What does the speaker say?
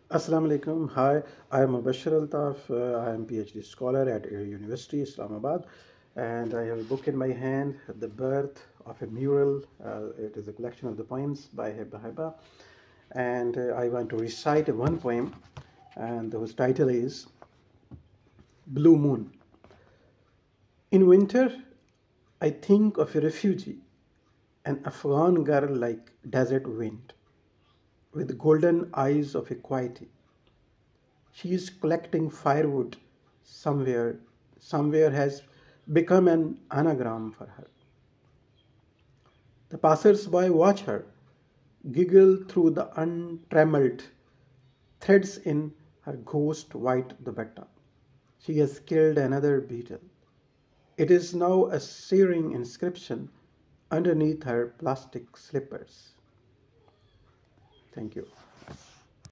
Assalamu alaikum. Hi, I am Bashir Altaf. I am PhD scholar at Air University, Islamabad, and I have a book in my hand, The Birth of a Mural. It is a collection of the poems by Hiba Hebba, and I want to recite one poem, and whose title is Blue Moon. In winter, I think of a refugee, an Afghan girl like desert wind, with golden eyes of equity. She is collecting firewood somewhere. Somewhere has become an anagram for her. The passers-by watch her, giggle through the untrammeled threads in her ghost white dupatta. She has killed another beetle. It is now a searing inscription underneath her plastic slippers. Thank you.